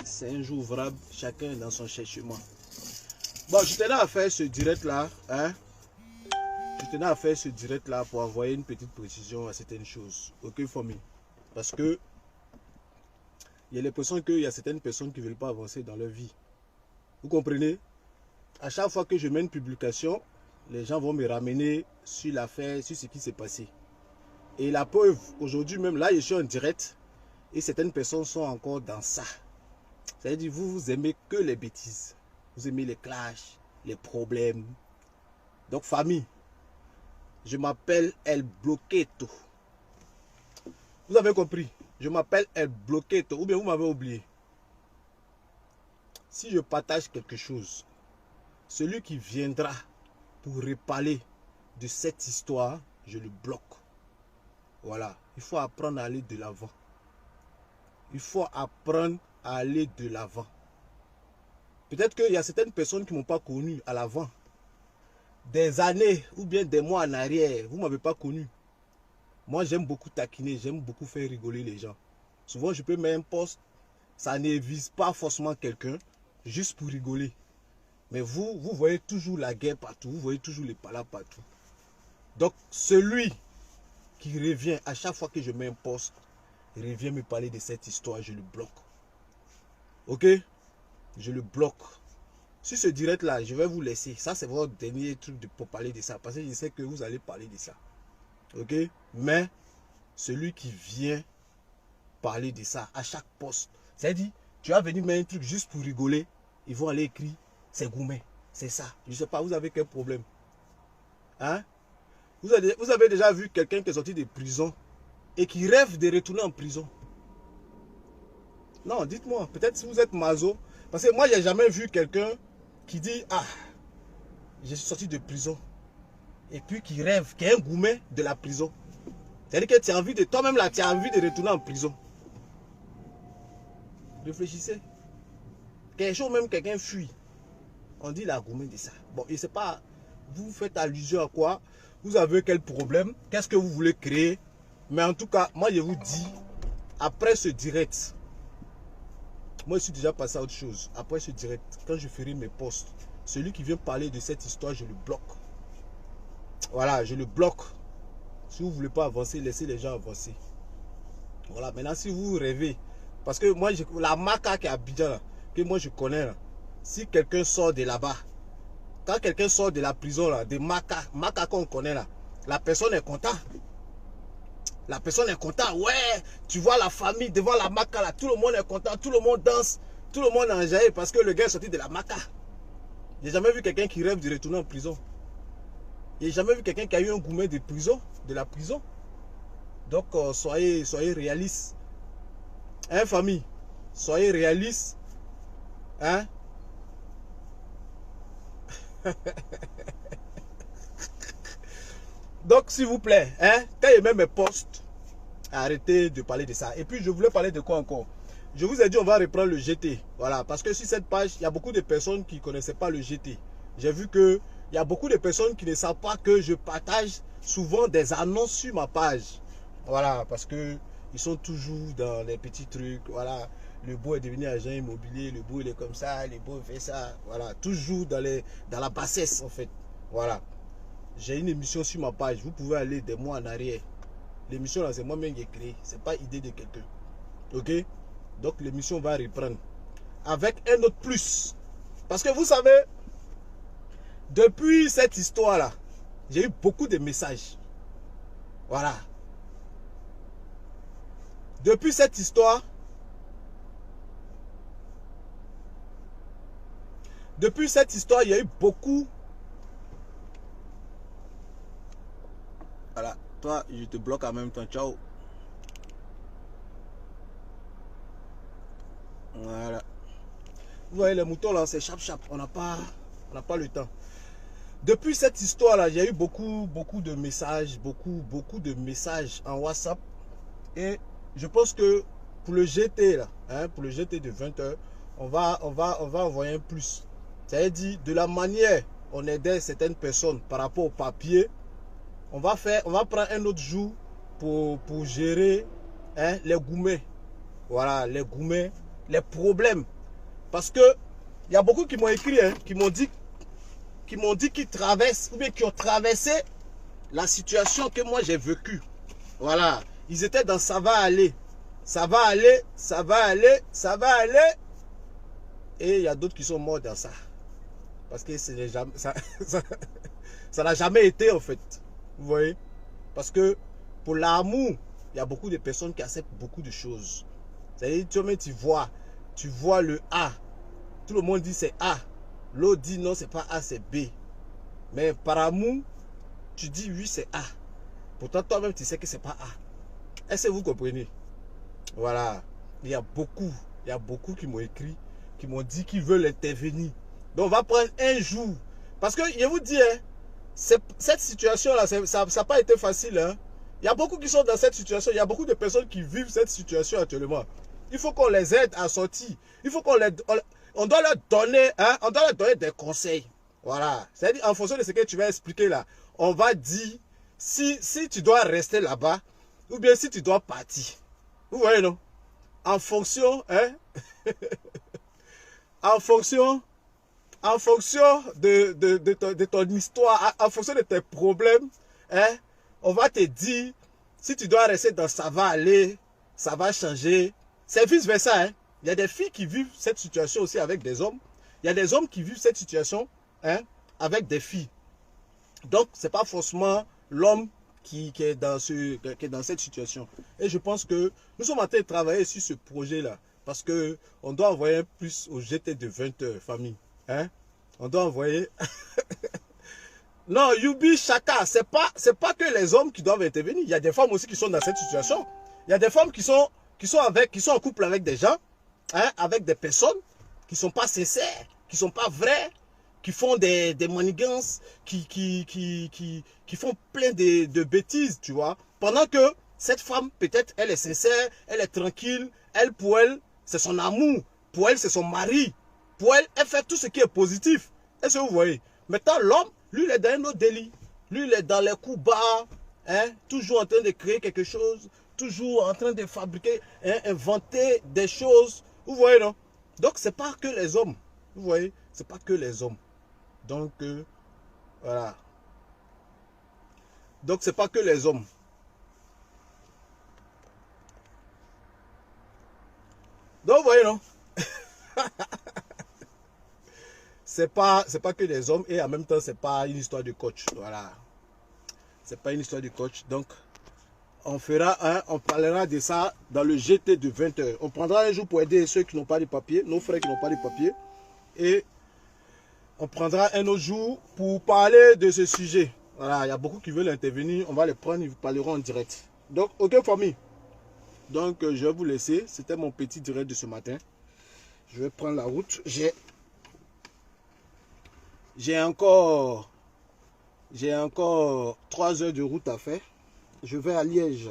C'est un jour ouvrable, chacun dans son cherchement. Bon, je tenais à faire ce direct là, hein. Je tenais à faire ce direct là pour envoyer une petite précision à certaines choses. Ok, famille. Parce que il y a l'impression qu'il y a certaines personnes qui ne veulent pas avancer dans leur vie. Vous comprenez? À chaque fois que je mets une publication, les gens vont me ramener sur l'affaire, sur ce qui s'est passé. Et la preuve, aujourd'hui même, là, je suis en direct et certaines personnes sont encore dans ça. C'est-à-dire, vous aimez que les bêtises. Vous aimez les clashs, les problèmes. Donc, famille, je m'appelle El Bloqueto. Vous avez compris? Je m'appelle El Bloqueto. Ou bien vous m'avez oublié. Si je partage quelque chose, celui qui viendra pour reparler de cette histoire, je le bloque. Voilà. Il faut apprendre à aller de l'avant. Il faut apprendre à aller de l'avant. Peut-être qu'il y a certaines personnes qui ne m'ont pas connu à l'avant. Des années ou bien des mois en arrière, vous ne m'avez pas connu. Moi, j'aime beaucoup taquiner, j'aime beaucoup faire rigoler les gens. Souvent, je peux mettre un post, ça ne vise pas forcément quelqu'un, juste pour rigoler. Mais vous voyez toujours la guerre partout, vous voyez toujours les palabres partout. Donc, celui qui revient à chaque fois que je mets un post, il revient me parler de cette histoire, je le bloque. Ok? Je le bloque. Sur ce direct là, je vais vous laisser. Ça, c'est votre dernier truc pour parler de ça. Parce que je sais que vous allez parler de ça. Ok? Mais, celui qui vient parler de ça à chaque poste, c'est-à-dire, tu vas venir mettre un truc juste pour rigoler, ils vont aller écrire, c'est Goumen. C'est ça. Je ne sais pas, vous avez quel problème? Hein? Vous avez déjà vu quelqu'un qui est sorti de prison et qui rêve de retourner en prison? Non, dites-moi, peut-être si vous êtes maso. Parce que moi, je n'ai jamais vu quelqu'un qui dit, ah, je suis sorti de prison. Et puis qui rêve, qui est un Goumen de la prison. C'est-à-dire que tu as envie de, toi-même là, tu as envie de retourner en prison. Réfléchissez. Quelque chose, même quelqu'un fuit. On dit la Goumen de ça. Bon, je ne sais pas, vous faites allusion à quoi? Vous avez quel problème? Qu'est-ce que vous voulez créer? Mais en tout cas, moi je vous dis, après ce direct, moi je suis déjà passé à autre chose. Après ce direct, quand je ferai mes posts, celui qui vient parler de cette histoire, je le bloque. Voilà, je le bloque. Si vous ne voulez pas avancer, laissez les gens avancer. Voilà, maintenant si vous rêvez, parce que moi, la Maca qui est à Abidjan, là, que moi je connais, là, si quelqu'un sort de là-bas, quand quelqu'un sort de la prison, là, de Maca qu'on connaît là, la personne est contente. La personne est contente. Ouais, tu vois la famille devant la Maca là, tout le monde est content, tout le monde danse, tout le monde est enjaillé parce que le gars est sorti de la Maca. J'ai jamais vu quelqu'un qui rêve de retourner en prison. J'ai jamais vu quelqu'un qui a eu un Goumen de prison, de la prison. Donc soyez réalistes. Hein, famille? Soyez réalistes. Hein? Donc, s'il vous plaît, hein, quand il met mes posts, arrêtez de parler de ça. Et puis, je voulais parler de quoi encore? Je vous ai dit, on va reprendre le GT. Voilà, parce que sur cette page, il y a beaucoup de personnes qui ne connaissaient pas le GT. J'ai vu qu'il y a beaucoup de personnes qui ne savent pas que je partage souvent des annonces sur ma page. Voilà, parce que ils sont toujours dans les petits trucs. Voilà, le beau est devenu agent immobilier, le beau il est comme ça, le beau fait ça. Voilà, toujours dans la bassesse en fait. Voilà. J'ai une émission sur ma page, vous pouvez aller des mois en arrière. L'émission là, c'est moi-même qui ai créé, c'est pas idée de quelqu'un. Ok? Donc l'émission va reprendre. Avec un autre plus. Parce que vous savez, depuis cette histoire là, j'ai eu beaucoup de messages. Voilà. Depuis cette histoire, il y a eu beaucoup. Voilà, toi, je te bloque en même temps. Ciao. Voilà. Vous voyez les moutons là, c'est chap. On n'a pas le temps. Depuis cette histoire là, j'ai eu beaucoup de messages, beaucoup de messages en WhatsApp. Et je pense que pour le GT là, hein, pour le GT de 20h, on va envoyer un plus. C'est-à-dire de la manière on aidait certaines personnes par rapport au papier. On va prendre un autre jour pour gérer, hein, les Goumen. Voilà, les Goumen, les problèmes Parce que il y a beaucoup qui m'ont écrit, hein, qui m'ont dit qu'ils traversent, ou bien qui ont traversé la situation que moi j'ai vécue. Voilà. Ils étaient dans ça va aller. Ça va aller, ça va aller, ça va aller. Et il y a d'autres qui sont morts dans ça. Parce que ça n'a jamais été en fait. Vous voyez? Parce que pour l'amour, il y a beaucoup de personnes qui acceptent beaucoup de choses. C'est-à-dire, tu vois le A. Tout le monde dit c'est A. L'autre dit non, c'est pas A, c'est B. Mais par amour, tu dis oui, c'est A. Pourtant, toi-même, tu sais que c'est pas A. Est-ce que vous comprenez? Voilà. Il y a beaucoup qui m'ont écrit, qui m'ont dit qu'ils veulent intervenir. Donc, on va prendre un jour. Parce que, je vous dis, hein, cette situation-là, ça n'a pas été facile. Hein. Il y a beaucoup qui sont dans cette situation. Il y a beaucoup de personnes qui vivent cette situation actuellement. Il faut qu'on les aide à sortir. Il faut on doit leur donner, hein, on doit leur donner des conseils. Voilà. C'est-à-dire, en fonction de ce que tu vas expliquer là, on va dire si tu dois rester là-bas ou bien si tu dois partir. Vous voyez, non? En fonction, hein? en fonction de ton histoire, en fonction de tes problèmes, hein? On va te dire si tu dois rester dans ça va aller, ça va changer. C'est vice versa, hein? Il y a des filles qui vivent cette situation aussi avec des hommes. Il y a des hommes qui vivent cette situation, hein, avec des filles. Donc, ce n'est pas forcément l'homme qui est dans cette situation. Et je pense que nous sommes en train de travailler sur ce projet-là. Parce qu'on doit envoyer plus au GT de 20 heures, famille. Hein? On doit envoyer... Non, Yubi, Chaka, c'est pas que les hommes qui doivent intervenir. Il y a des femmes aussi qui sont dans cette situation. Il y a des femmes qui sont en couple avec des gens, hein, avec des personnes qui ne sont pas sincères, qui ne sont pas vraies, qui font des manigances, qui font plein de bêtises, tu vois. Pendant que cette femme, peut-être, elle est sincère, elle est tranquille, pour elle, c'est son amour. Pour elle, c'est son mari. Pour elle, elle fait tout ce qui est positif. Est-ce que vous voyez? Maintenant, l'homme, lui, il est dans un autre délit. Lui, il est dans les coups bas, hein, toujours en train de créer quelque chose, toujours en train de fabriquer, hein, inventer des choses. Vous voyez, non? Donc, c'est pas que les hommes. Vous voyez? C'est pas que les hommes. Donc, voilà. Donc, c'est pas que les hommes. Donc, vous voyez, non? c'est pas que les hommes et en même temps, c'est pas une histoire de coach. Voilà. C'est pas une histoire de coach. Donc, on parlera de ça dans le GT de 20 heures. On prendra un jour pour aider ceux qui n'ont pas de papier, nos frères qui n'ont pas de papier. Et on prendra un autre jour pour parler de ce sujet. Voilà, il y a beaucoup qui veulent intervenir. On va les prendre, ils vous parleront en direct. Donc, ok famille. Donc, je vais vous laisser. C'était mon petit direct de ce matin. Je vais prendre la route. J'ai encore 3 heures de route à faire. Je vais à Liège.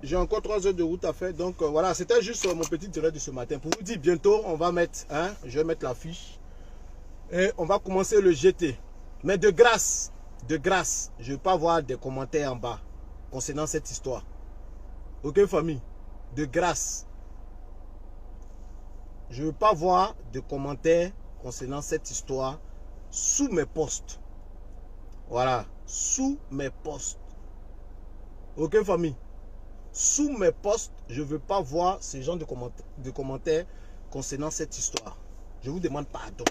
J'ai encore 3 heures de route à faire. Donc voilà, c'était juste mon petit direct de ce matin. Pour vous dire, bientôt, on va mettre, hein, je vais mettre l'affiche. Et on va commencer le GT. Mais de grâce, je ne veux pas voir des commentaires en bas concernant cette histoire. Ok famille? De grâce. Je ne veux pas voir de commentaires concernant cette histoire sous mes posts. Voilà, sous mes posts. Ok famille? Sous mes posts, je ne veux pas voir ce genre de commentaires concernant cette histoire. Je vous demande pardon.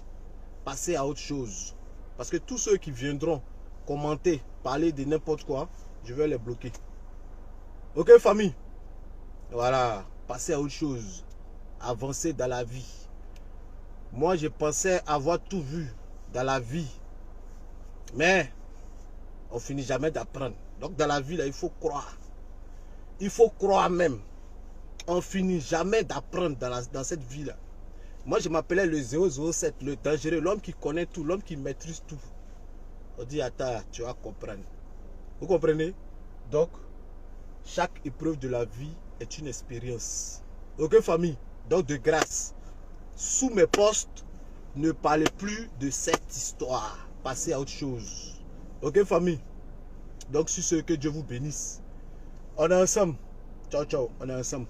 Passez à autre chose. Parce que tous ceux qui viendront commenter, parler de n'importe quoi, je vais les bloquer. Ok famille? Voilà, passez à autre chose. Avancez dans la vie. Moi, je pensais avoir tout vu dans la vie. Mais, on finit jamais d'apprendre. Donc, dans la vie, là, il faut croire. Il faut croire même. On finit jamais d'apprendre dans cette vie-là. Moi, je m'appelais le 007, le dangereux, l'homme qui connaît tout, l'homme qui maîtrise tout. On dit, attends, tu vas comprendre. Vous comprenez? Donc, chaque épreuve de la vie est une expérience. Ok, famille? Donc, de grâce, sous mes posts, ne parlez plus de cette histoire. Passez à autre chose. Ok, famille? Donc, sur ce, que Dieu vous bénisse. On est ensemble. Ciao, ciao. On est ensemble.